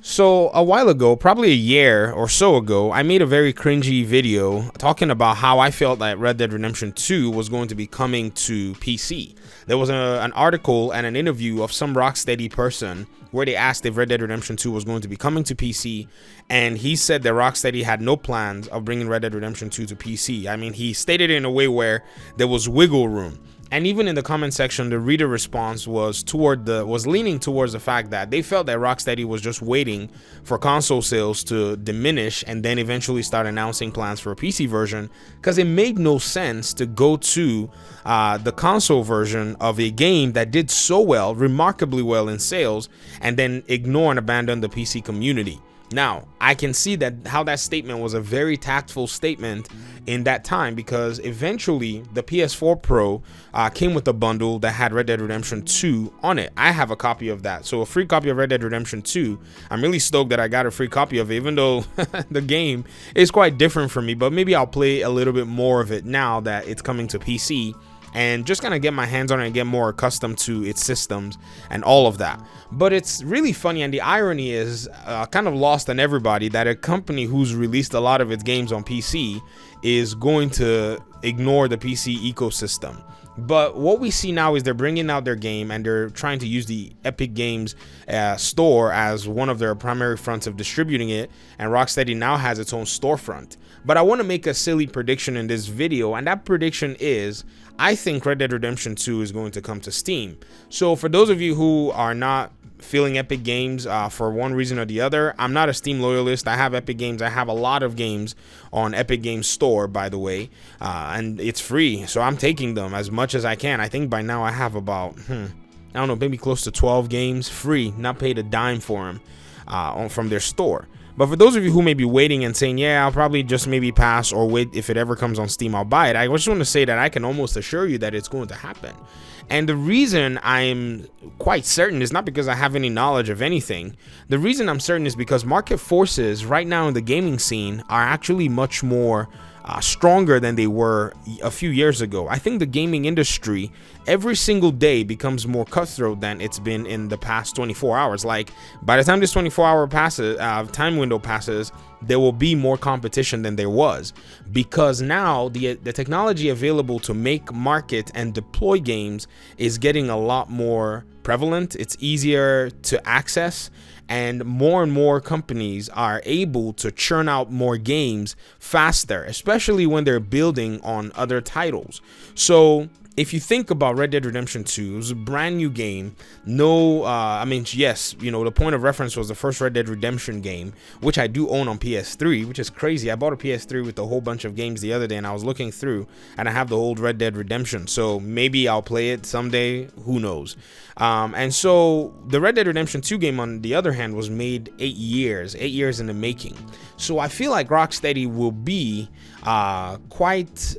So a while ago, probably a year or so ago, I made a very cringy video talking about how I felt that Red Dead Redemption 2 was going to be coming to PC. There was an article and an interview of some Rocksteady person where they asked if Red Dead Redemption 2 was going to be coming to PC, and he said that Rocksteady had no plans of bringing Red Dead Redemption 2 to PC. I mean, he stated it in a way where there was wiggle room. And even in the comment section, the reader response was leaning towards the fact that they felt that Rocksteady was just waiting for console sales to diminish and then eventually start announcing plans for a PC version, because it made no sense to go to the console version of a game that did so well, remarkably well in sales, and then ignore and abandon the PC community. Now, I can see that how that statement was a very tactful statement in that time, because eventually the PS4 Pro came with a bundle that had Red Dead Redemption 2 on it. I have a copy of that, so a free copy of Red Dead Redemption 2. I'm really stoked that I got a free copy of it, even though the game is quite different for me, but maybe I'll play a little bit more of it now that it's coming to PC, and just kind of get my hands on it and get more accustomed to its systems and all of that. But it's really funny, and the irony is kind of lost on everybody, that a company who's released a lot of its games on PC is going to ignore the PC ecosystem. But what we see now is they're bringing out their game and they're trying to use the Epic Games store as one of their primary fronts of distributing it, and Rocksteady now has its own storefront. But I want to make a silly prediction in this video, and that prediction is I think Red Dead Redemption 2 is going to come to Steam. So for those of you who are not feeling Epic Games for one reason or the other, I'm not a Steam loyalist. I have Epic Games. I have a lot of games on Epic Games Store, by the way, and it's free, so I'm taking them as much as I can. I think by now I have about I don't know, maybe close to 12 games free, not paid a dime for them from their store. But for those of you who may be waiting and saying, yeah, I'll probably just maybe pass, or wait, if it ever comes on Steam, I'll buy it, I just want to say that I can almost assure you that it's going to happen. And the reason I'm quite certain is not because I have any knowledge of anything. The reason I'm certain is because market forces right now in the gaming scene are actually much more stronger than they were a few years ago. I think the gaming industry every single day becomes more cutthroat than it's been in the past 24 hours. Like, by the time this 24-hour time window passes, there will be more competition than there was, because now the technology available to make, market, and deploy games is getting a lot more prevalent. It's easier to access, and more companies are able to churn out more games faster, especially when they're building on other titles. So if you think about Red Dead Redemption 2, it was a brand new game. I mean, yes, you know, the point of reference was the first Red Dead Redemption game, which I do own on PS3, which is crazy. I bought a PS3 with a whole bunch of games the other day, and I was looking through, and I have the old Red Dead Redemption, so maybe I'll play it someday, who knows. And so the Red Dead Redemption 2 game, on the other hand, was made 8 years in the making. So I feel like Rocksteady will be quite...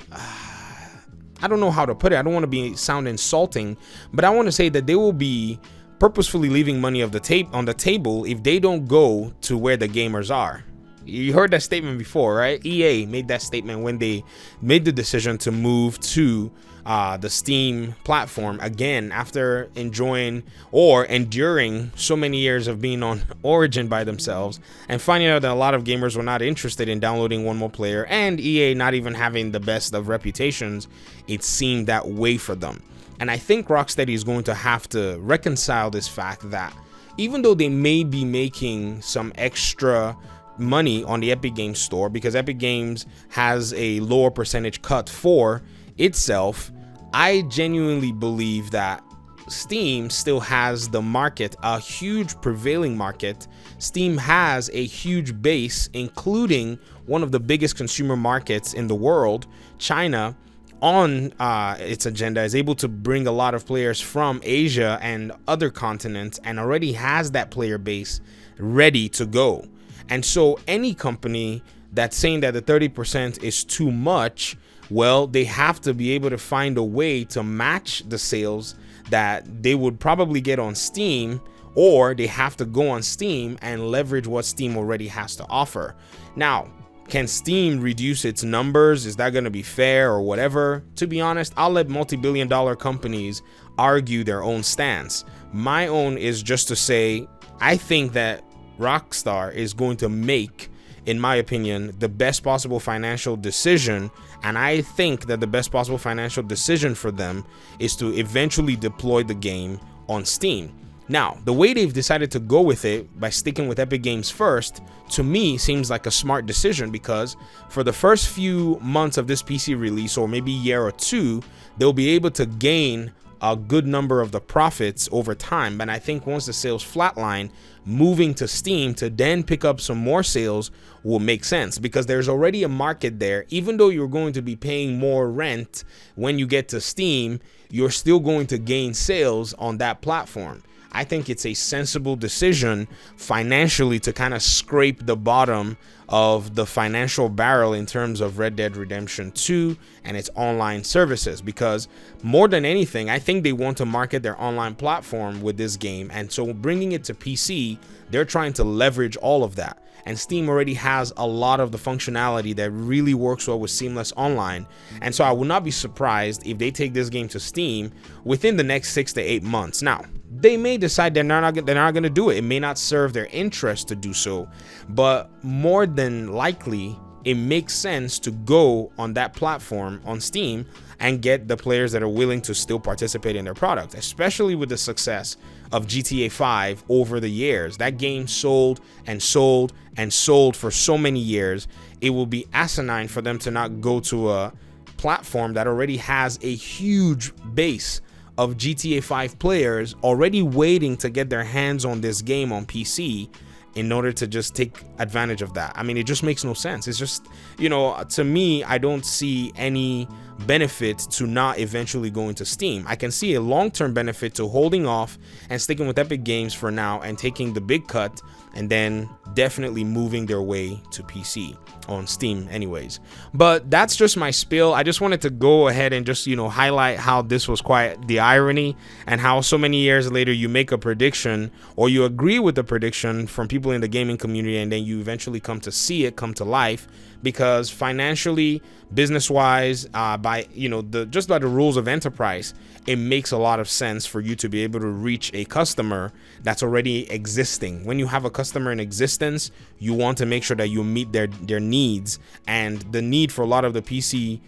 I don't know how to put it. I don't want to sound insulting, but I want to say that they will be purposefully leaving money on the table if they don't go to where the gamers are. You heard that statement before, right? EA made that statement when they made the decision to move to the Steam platform again, after enjoying or enduring so many years of being on Origin by themselves, and finding out that a lot of gamers were not interested in downloading one more player, and EA not even having the best of reputations. It seemed that way for them, and I think Rocksteady is going to have to reconcile this fact that even though they may be making some extra money on the Epic Games store, because Epic Games has a lower percentage cut for itself, I genuinely believe that Steam still has the market, a huge prevailing market. Steam has a huge base, including one of the biggest consumer markets in the world, China, on its agenda, is able to bring a lot of players from Asia and other continents, and already has that player base ready to go. And so any company that's saying that the 30% is too much, well, they have to be able to find a way to match the sales that they would probably get on Steam, or they have to go on Steam and leverage what Steam already has to offer. Now, can Steam reduce its numbers? Is that going to be fair or whatever? To be honest, I'll let multi-billion-dollar companies argue their own stance. My own is just to say, I think that Rockstar is going to make, in my opinion, the best possible financial decision. And I think that the best possible financial decision for them is to eventually deploy the game on Steam. Now, the way they've decided to go with it by sticking with Epic Games first, to me, seems like a smart decision, because for the first few months of this PC release, or maybe year or two, they'll be able to gain a good number of the profits over time. And I think once the sales flatline, moving to Steam to then pick up some more sales will make sense, because there's already a market there. Even though you're going to be paying more rent when you get to Steam, you're still going to gain sales on that platform. I think it's a sensible decision financially to kind of scrape the bottom of the financial barrel in terms of Red Dead Redemption 2 and its online services, because more than anything, I think they want to market their online platform with this game. And so bringing it to PC, they're trying to leverage all of that. And Steam already has a lot of the functionality that really works well with seamless online. And so I would not be surprised if they take this game to Steam within the next 6 to 8 months. Now, they may decide they're not going to do it. It may not serve their interest to do so, but more than likely, it makes sense to go on that platform on Steam and get the players that are willing to still participate in their product, especially with the success of GTA 5 over the years. That game sold and sold and sold for so many years. It will be asinine for them to not go to a platform that already has a huge base of GTA 5 players already waiting to get their hands on this game on PC, in order to just take advantage of that. I mean, it just makes no sense. It's just, you know, to me, I don't see any benefit to not eventually going to Steam. I can see a long-term benefit to holding off and sticking with Epic Games for now and taking the big cut, and then definitely moving their way to PC on Steam anyways. But that's just my spiel. I just wanted to go ahead and just, you know, highlight how this was quite the irony, and how so many years later you make a prediction, or you agree with the prediction from people in the gaming community, and then you eventually come to see it come to life, because financially, business-wise, by, you know, just by the rules of enterprise, it makes a lot of sense for you to be able to reach a customer that's already existing. When you have a customer in existence, you want to make sure that you meet their needs, and the need for a lot of the PC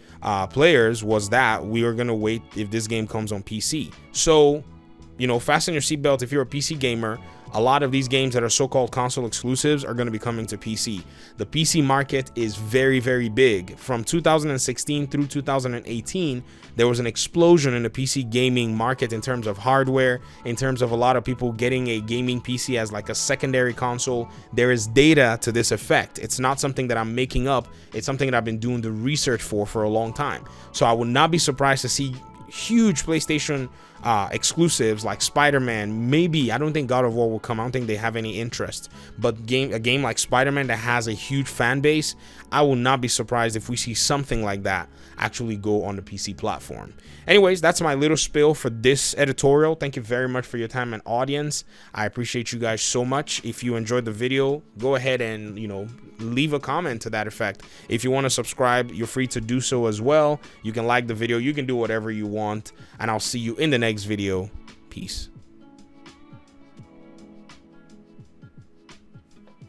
players was that we are going to wait if this game comes on PC. So, you know, fasten your seatbelt if you're a PC gamer. A lot of these games that are so-called console exclusives are going to be coming to PC. The PC market is very, very big. From 2016 through 2018, there was an explosion in the PC gaming market in terms of hardware, in terms of a lot of people getting a gaming PC as like a secondary console. There is data to this effect. It's not something that I'm making up. It's something that I've been doing the research for a long time. So I would not be surprised to see huge PlayStation exclusives like Spider-Man. Maybe, I don't think God of War will come. I don't think they have any interest. But a game like Spider-Man that has a huge fan base, I will not be surprised if we see something like that actually go on the PC platform. Anyways, that's my little spiel for this editorial. Thank you very much for your time and audience. I appreciate you guys so much. If you enjoyed the video, go ahead and, you know, leave a comment to that effect. If you want to subscribe, you're free to do so as well. You can like the video, you can do whatever you want, and I'll see you in the next video. Peace.